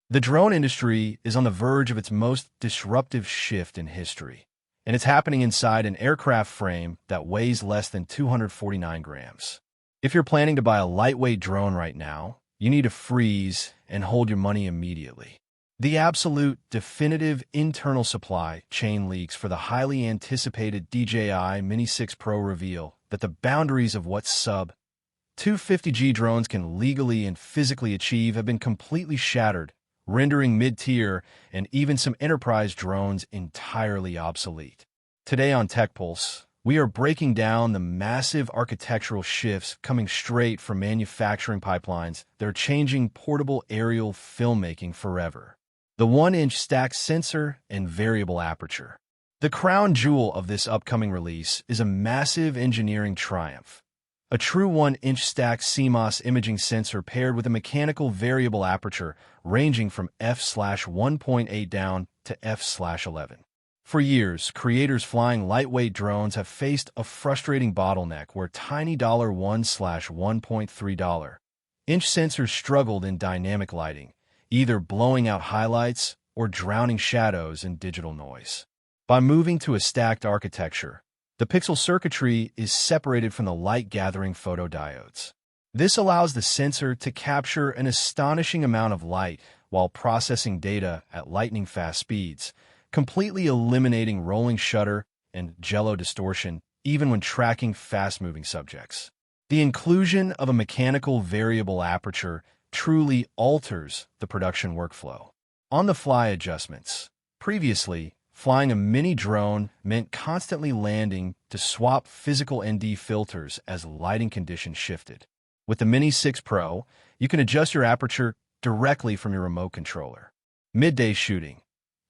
The drone industry is on the verge of its most disruptive shift in history, and it's happening inside an aircraft frame that weighs less than 249 grams. If you're planning to buy a lightweight drone right now, you need to freeze and hold your money immediately. The absolute definitive internal supply chain leaks for the highly anticipated DJI Mini 6 Pro reveal that the boundaries of what sub-250G drones can legally and physically achieve have been completely shattered, rendering mid-tier and even some enterprise drones entirely obsolete. Today on TechPulse, we are breaking down the massive architectural shifts coming straight from manufacturing pipelines that are changing portable aerial filmmaking forever. The 1-inch stacked sensor and variable aperture. The crown jewel of this upcoming release is a massive engineering triumph. A true 1-inch stacked CMOS imaging sensor paired with a mechanical variable aperture ranging from f/1.8 down to f/11. For years, creators flying lightweight drones have faced a frustrating bottleneck where tiny $1/1.3-inch sensors struggled in dynamic lighting, either blowing out highlights or drowning shadows in digital noise. By moving to a stacked architecture, the pixel circuitry is separated from the light-gathering photodiodes. This allows the sensor to capture an astonishing amount of light while processing data at lightning-fast speeds, completely eliminating rolling shutter and jello distortion even when tracking fast-moving subjects. The inclusion of a mechanical variable aperture truly alters the production workflow. On-the-fly adjustments. Previously, flying a mini drone meant constantly landing to swap physical ND filters as lighting conditions shifted. With the Mini 6 Pro, you can adjust your aperture directly from your remote controller. Midday shooting.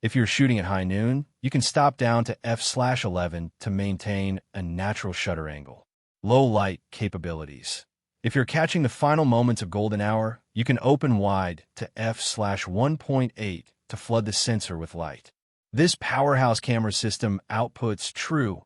If you're shooting at high noon, you can stop down to f/11 to maintain a natural shutter angle. Low light capabilities. If you're catching the final moments of golden hour, you can open wide to f/1.8 to flood the sensor with light. This powerhouse camera system outputs true,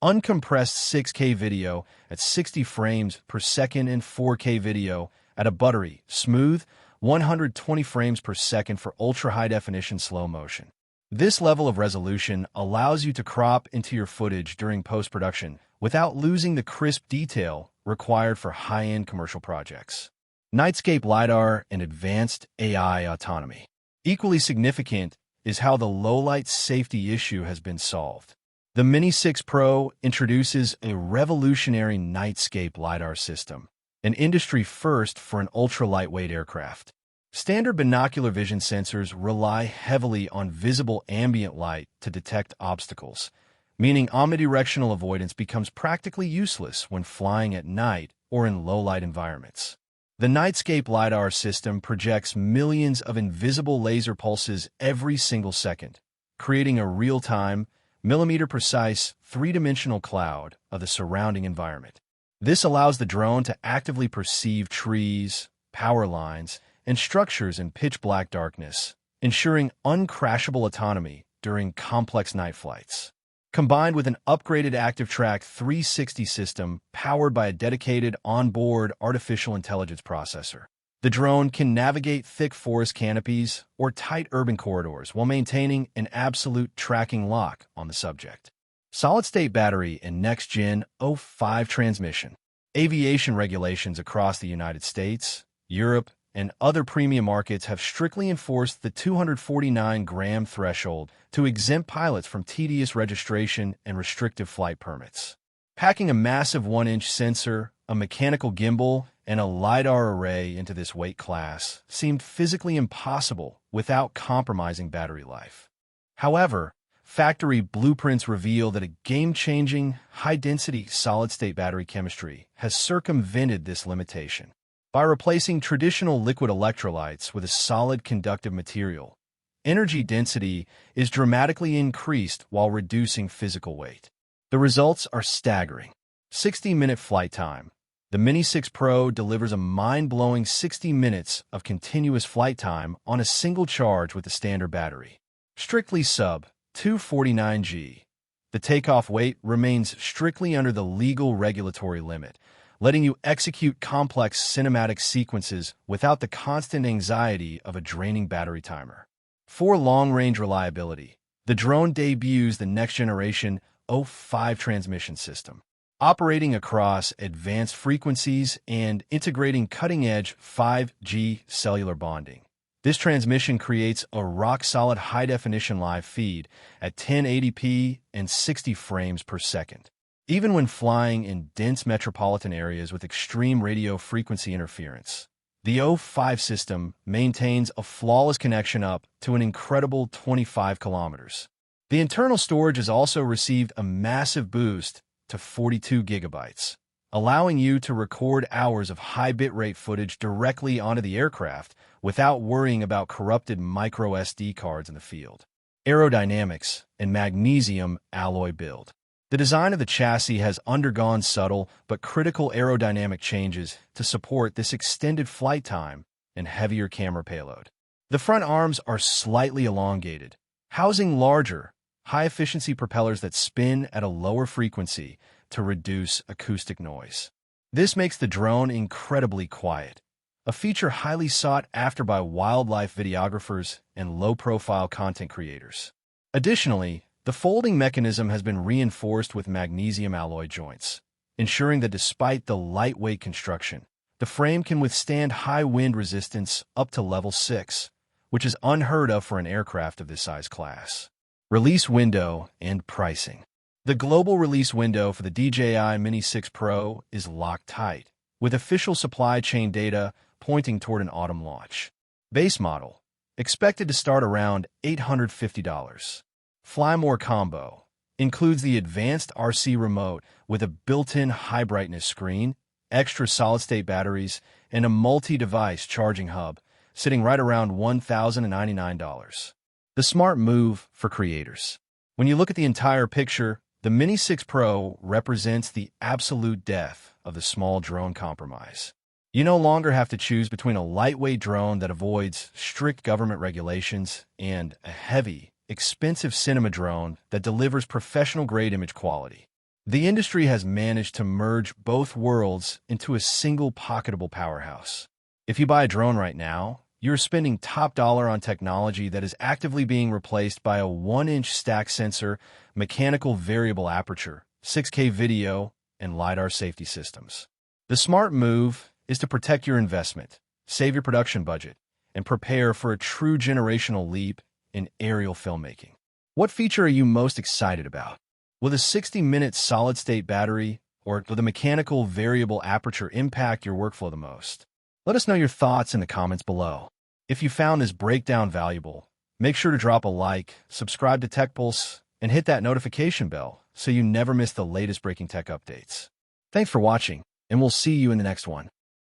uncompressed 6K video at 60 frames per second and 4K video at a buttery, smooth 120 frames per second for ultra-high-definition slow motion. This level of resolution allows you to crop into your footage during post-production without losing the crisp detail required for high-end commercial projects. Nightscape LiDAR and advanced AI autonomy. Equally significant is how the low-light safety issue has been solved. The Mini 6 Pro introduces a revolutionary Nightscape LiDAR system, an industry first for an ultra-lightweight aircraft. Standard binocular vision sensors rely heavily on visible ambient light to detect obstacles, meaning omnidirectional avoidance becomes practically useless when flying at night or in low-light environments. The Nightscape LiDAR system projects millions of invisible laser pulses every single second, creating a real-time, millimeter-precise, three-dimensional cloud of the surrounding environment. This allows the drone to actively perceive trees, power lines, and structures in pitch-black darkness, ensuring uncrashable autonomy during complex night flights. Combined with an upgraded ActiveTrack 360 system powered by a dedicated onboard artificial intelligence processor, the drone can navigate thick forest canopies or tight urban corridors while maintaining an absolute tracking lock on the subject. Solid-state battery and next-gen O5 transmission. Aviation regulations across the United States, Europe, and other premium markets have strictly enforced the 249-gram threshold to exempt pilots from tedious registration and restrictive flight permits. Packing a massive 1-inch sensor, a mechanical gimbal, and a LiDAR array into this weight class seemed physically impossible without compromising battery life. However, factory blueprints reveal that a game-changing, high-density solid-state battery chemistry has circumvented this limitation. By replacing traditional liquid electrolytes with a solid conductive material, energy density is dramatically increased while reducing physical weight. The results are staggering. 60-minute flight time. The Mini 6 Pro delivers a mind-blowing 60 minutes of continuous flight time on a single charge with a standard battery. Strictly sub-249G. The takeoff weight remains strictly under the legal regulatory limit, letting you execute complex cinematic sequences without the constant anxiety of a draining battery timer. For long-range reliability, the drone debuts the next-generation O5 transmission system, operating across advanced frequencies and integrating cutting-edge 5G cellular bonding. This transmission creates a rock-solid high-definition live feed at 1080p and 60 frames per second. Even when flying in dense metropolitan areas with extreme radio frequency interference, the O5 system maintains a flawless connection up to an incredible 25 kilometers. The internal storage has also received a massive boost to 42 gigabytes, allowing you to record hours of high bitrate footage directly onto the aircraft without worrying about corrupted micro SD cards in the field. Aerodynamics and magnesium alloy build. The design of the chassis has undergone subtle but critical aerodynamic changes to support this extended flight time and heavier camera payload. The front arms are slightly elongated, housing larger, high-efficiency propellers that spin at a lower frequency to reduce acoustic noise. This makes the drone incredibly quiet, a feature highly sought after by wildlife videographers and low-profile content creators. Additionally, the folding mechanism has been reinforced with magnesium alloy joints, ensuring that despite the lightweight construction, the frame can withstand high wind resistance up to level 6, which is unheard of for an aircraft of this size class. Release window and pricing. The global release window for the DJI Mini 6 Pro is locked tight, with official supply chain data pointing toward an autumn launch. Base model, expected to start around $850. Fly More Combo includes the advanced RC remote with a built-in high-brightness screen, extra solid-state batteries, and a multi-device charging hub, sitting right around $1,099. The smart move for creators. When you look at the entire picture, the Mini 6 Pro represents the absolute death of the small drone compromise. You no longer have to choose between a lightweight drone that avoids strict government regulations and a heavy, expensive cinema drone that delivers professional-grade image quality. The industry has managed to merge both worlds into a single pocketable powerhouse. If you buy a drone right now, you're spending top dollar on technology that is actively being replaced by a 1-inch stack sensor, mechanical variable aperture, 6K video, and LiDAR safety systems. The smart move is to protect your investment, save your production budget, and prepare for a true generational leap in aerial filmmaking. What feature are you most excited about? Will the 60-minute solid-state battery or will the mechanical variable aperture impact your workflow the most? Let us know your thoughts in the comments below. If you found this breakdown valuable, make sure to drop a like, subscribe to TechPulse, and hit that notification bell so you never miss the latest breaking tech updates. Thanks for watching, and we'll see you in the next one.